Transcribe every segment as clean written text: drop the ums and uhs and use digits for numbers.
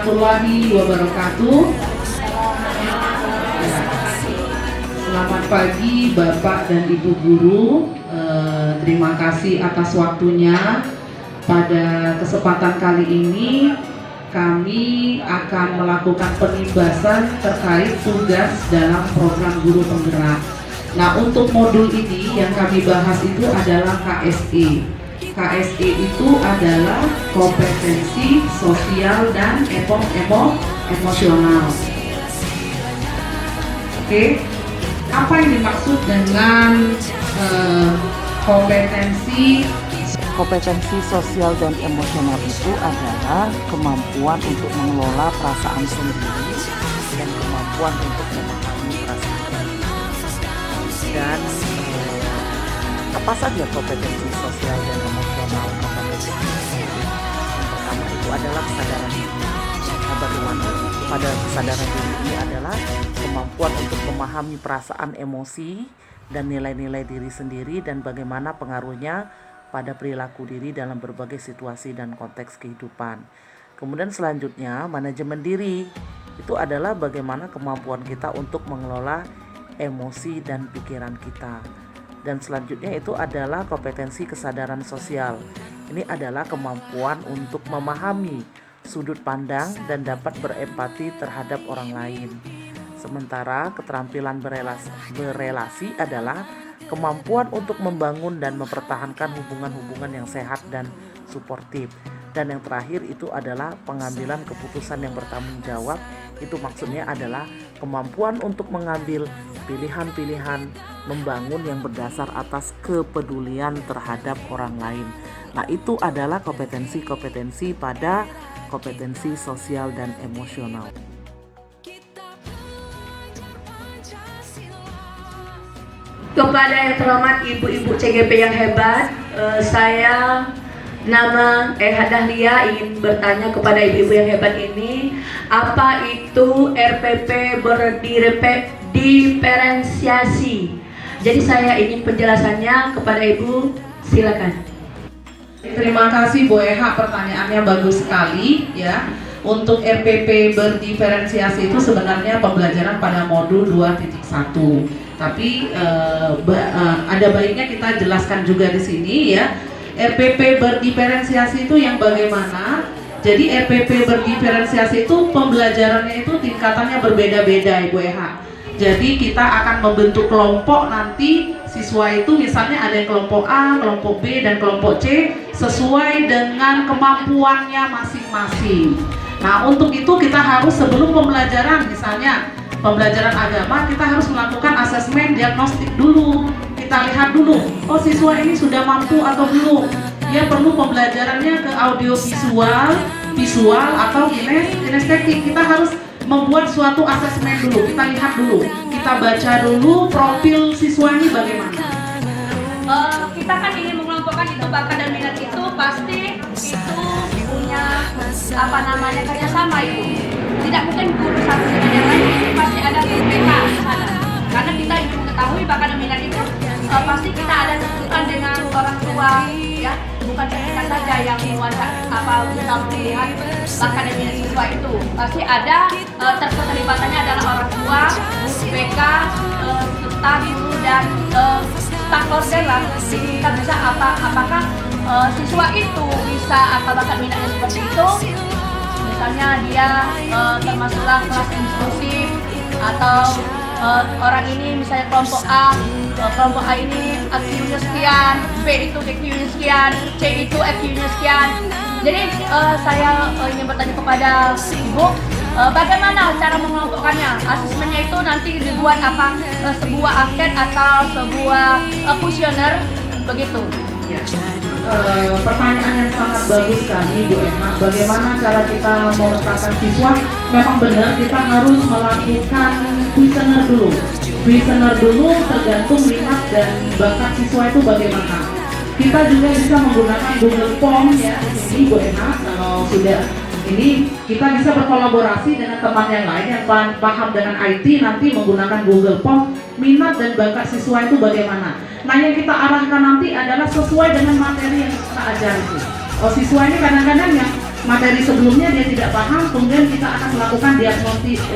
warahmatullahi wabarakatuh. Selamat pagi Bapak dan Ibu Guru. Terima kasih atas waktunya. Pada kesempatan kali ini kami akan melakukan penindasan terkait tugas dalam program guru penggerak. Nah, untuk modul ini yang kami bahas itu adalah KSE. KSE itu adalah kompetensi sosial dan emosional. Oke, apa yang dimaksud dengan kompetensi sosial dan emosional itu adalah kemampuan untuk mengelola perasaan sendiri dan kemampuan untuk memahami perasaan. Dan apa saja kompetensi sosial dan emosional? Yang pertama itu adalah kesadaran diri. Nah, bagaimana pada kesadaran diri ini adalah kemampuan untuk memahami perasaan, emosi, dan nilai-nilai diri sendiri dan bagaimana pengaruhnya pada perilaku diri dalam berbagai situasi dan konteks kehidupan. Kemudian selanjutnya, manajemen diri itu adalah bagaimana kemampuan kita untuk mengelola emosi dan pikiran kita. Dan selanjutnya itu adalah kompetensi kesadaran sosial. Ini adalah kemampuan untuk memahami sudut pandang dan dapat berempati terhadap orang lain. Sementara keterampilan berelasi adalah kemampuan untuk membangun dan mempertahankan hubungan-hubungan yang sehat dan suportif. Dan yang terakhir itu adalah pengambilan keputusan yang bertanggung jawab. Itu maksudnya adalah kemampuan untuk mengambil pilihan-pilihan membangun yang berdasar atas kepedulian terhadap orang lain. Nah, itu adalah kompetensi-kompetensi pada kompetensi sosial dan emosional. Kepada yang terhormat ibu-ibu CGP yang hebat, saya nama Dahlia ingin bertanya kepada ibu-ibu yang hebat ini, apa itu RPP berdiferensiasi? Jadi saya ingin penjelasannya kepada ibu, silakan. Terima kasih Bu Eha, pertanyaannya bagus sekali ya. Untuk RPP berdiferensiasi itu sebenarnya pembelajaran pada modul 2.1. Tapi ada baiknya kita jelaskan juga di sini ya. RPP berdiferensiasi itu yang bagaimana? Jadi RPP berdiferensiasi itu pembelajarannya itu tingkatannya berbeda-beda Ibu Eha. Jadi kita akan membentuk kelompok nanti siswa itu misalnya ada yang kelompok A, kelompok B, dan kelompok C sesuai dengan kemampuannya masing-masing. Nah untuk itu kita harus sebelum pembelajaran, misalnya pembelajaran agama, kita harus melakukan asesmen diagnostik dulu. Kita lihat dulu, oh siswa ini sudah mampu atau belum. Dia perlu pembelajarannya ke audiovisual, visual atau kinestetik. Kita harus membuat suatu asesmen dulu, kita lihat dulu, kita baca dulu profil siswa ini bagaimana. Kita kan ingin mengelompokkan itu bakat dan minat itu pasti itu punya kerjasama itu. Tidak mungkin guru satu dengan yang lain, itu pasti ada BPK di sana. Karena kita ingin mengetahui bakat dan minat itu pasti kita ada kesulitan dengan orang tua, ya. Bukan kita saja yang bisa melihat bakat dan minat siswa itu. Pasti ada keterlibatannya adalah orang tua, BPK, staf guru dan stakeholder lah. Jadi kita bisa apakah siswa itu bisa bakat minatnya seperti itu. Misalnya dia termasuklah kelas inklusif atau orang ini misalnya kelompok A ini IQ-nya sekian, B itu IQ-nya sekian, C itu IQ-nya sekian. Jadi saya ingin bertanya kepada Ibu, bagaimana cara mengelompokkannya? Asesmennya itu nanti dibuat sebuah angket atau sebuah kuesioner begitu? Ya. Pertanyaan yang sangat bagus sekali Bu Emma. Bagaimana cara kita memetakan siswa? Memang benar kita harus melakukan kuesioner dulu. Kuesioner dulu tergantung minat dan bakat siswa itu bagaimana. Kita juga bisa menggunakan Google Form ya. Ini Bu Emma kalau sudah ini kita bisa berkolaborasi dengan teman yang lain yang paham dengan IT nanti menggunakan Google Form minat dan bakat siswa itu bagaimana. Nah yang kita arahkan nanti adalah sesuai dengan materi yang kita ajari. Oh siswa ini kadang-kadang yang materi sebelumnya dia tidak paham, kemudian kita akan melakukan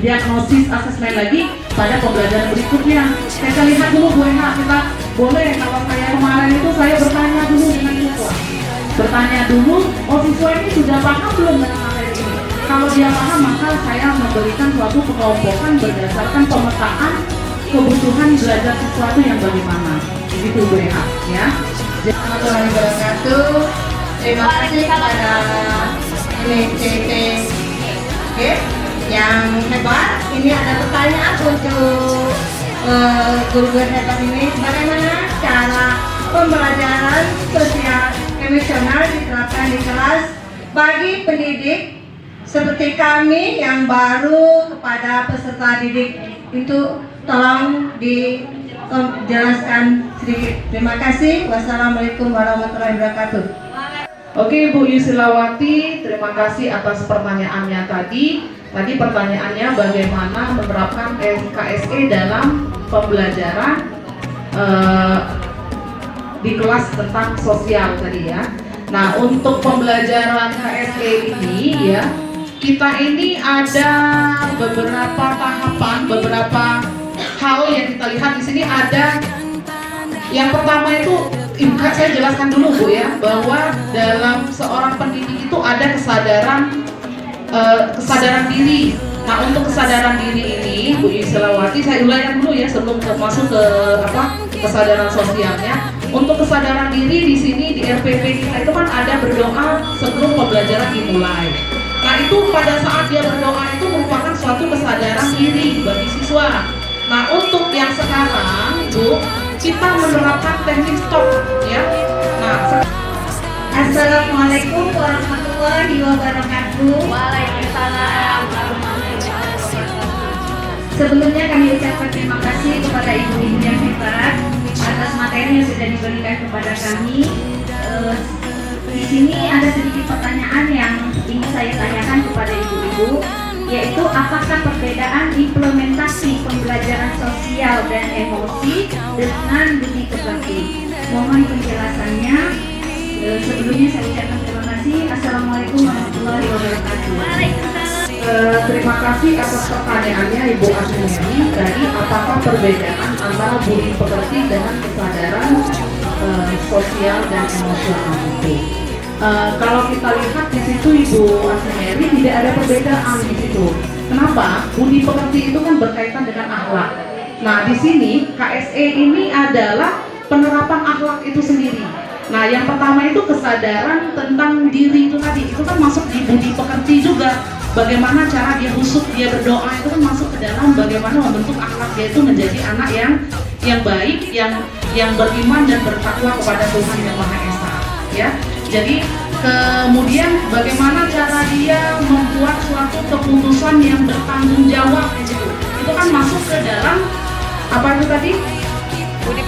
diagnosis asesmen lagi pada pembelajaran berikutnya. Kita lihat dulu Bu Ena, kita boleh kalau saya kemarin itu saya bertanya dulu dengan siswa. Bertanya dulu, oh siswa ini sudah paham belum dengan materi ini? Kalau dia paham maka saya memberikan suatu pengelompokan berdasarkan pemetaan kebutuhan belajar sesuatu yang bagaimana. Itu Bu Ena ya. Assalamualaikum warahmatullahi wabarakatuh. Terima kasih kepada NCT yang hebat. Ini ada pertanyaan untuk guru-guru hebat ini. Bagaimana cara pembelajaran sosial emosional diterapkan di kelas bagi pendidik seperti kami yang baru kepada peserta didik itu tolong dijelaskan sedikit. Terima kasih. Wassalamualaikum warahmatullahi wabarakatuh. Oke Bu Yusilawati, terima kasih atas pertanyaannya tadi. Tadi pertanyaannya bagaimana menerapkan KSE dalam pembelajaran di kelas tentang sosial tadi ya. Nah untuk pembelajaran KSE ini ya, kita ini ada beberapa tahapan, beberapa hal yang kita lihat di sini ada. Yang pertama itu, saya jelaskan dulu Bu ya, bahwa dalam seorang pendidik itu ada kesadaran diri. Nah untuk kesadaran diri ini Bu Yusilawati, saya ulangi dulu ya sebelum masuk ke kesadaran sosialnya. Untuk kesadaran diri di sini di RPP kita itu kan ada berdoa sebelum pembelajaran dimulai. Nah itu pada saat dia berdoa itu merupakan suatu kesadaran diri bagi siswa. Nah untuk yang sekarang Bu, kita menerapkan teknik stop ya. Nah, Assalamualaikum warahmatullahi wabarakatuh. Waalaikumsalam warahmatullahi wabarakatuh. Sebelumnya kami ucapkan terima kasih kepada ibu-ibu yang hebat atas materi yang sudah diberikan kepada kami. Di sini ada sedikit pertanyaan yang ingin saya tanyakan kepada ibu-ibu, yaitu apakah perbedaan implementasi pembelajaran sosial dan emosi dengan budi pekerti? Mohon penjelasannya. Sebelumnya saya ucapkan terima kasih. Assalamualaikum warahmatullahi wabarakatuh. Terima kasih atas pertanyaannya Ibu Asmiani. Tadi apakah perbedaan antara budi pekerti dengan kesadaran sosial dan emosional itu? Kalau kita lihat di situ Ibu Asmiani tidak ada perbedaan di situ. Kenapa? Budi pekerti itu kan berkaitan dengan akhlak. Nah, di sini KSE ini adalah penerapan akhlak itu sendiri. Nah, yang pertama itu kesadaran tentang diri itu tadi, itu kan masuk di budi pekerti juga. Bagaimana cara dia husuk, dia berdoa, itu kan masuk ke dalam bagaimana membentuk akhlak dia itu menjadi anak yang baik, yang beriman dan bertakwa kepada Tuhan Yang Maha Esa. Ya, jadi kemudian bagaimana cara dia membuat suatu keputusan yang bertanggung jawab gitu. Itu kan masuk ke dalam apa itu tadi? Budi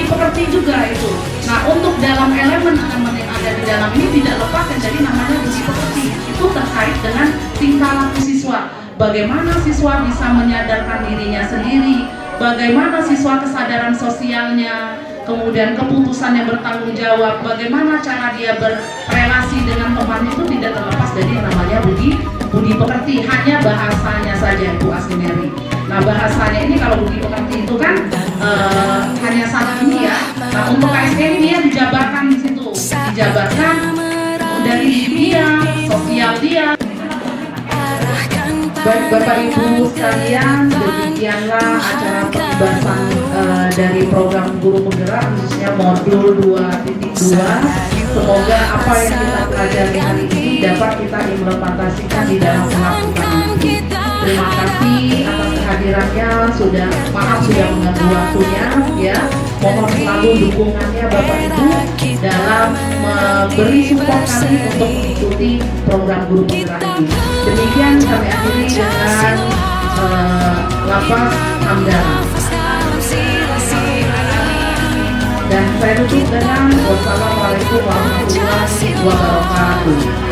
pekerti juga itu. Nah, untuk dalam elemen-elemen yang ada di dalam ini tidak lepas yang jadi namanya budi pekerti. Itu terkait dengan tingkah laku siswa. Bagaimana siswa bisa menyadarkan dirinya sendiri, bagaimana siswa kesadaran sosialnya, kemudian keputusan yang bertanggung jawab, bagaimana cara dia berrelasi dengan teman itu tidak terlepas dari yang namanya budi pekerti. Hanya bahasanya saja Bu Asineri. Nah, bahasanya ini kalau budi pekerti itu kan hanya satu ini ya. Nah, untuk KSE ini dia dijabarkan di situ, dijabarkan dari dia, sosial dia. Baik Bapak Ibu sekalian, demikianlah acara pembahasan dari program Guru Penggerak khususnya modul 2.2. Semoga apa yang kita pelajari hari ini dapat kita implementasikan di dalam pelaksana nanti. Terima kasih atas kehadirannya, sudah mengganggu waktunya ya. Mohon selalu dukungannya Bapak Ibu dalam memberi support kami untuk mengikuti program Guru Penggerak ini. Demikian kami akhiri dengan lafaz hamdalah. Dan saya tutup dengan wassalamualaikum warahmatullahi wabarakatuh.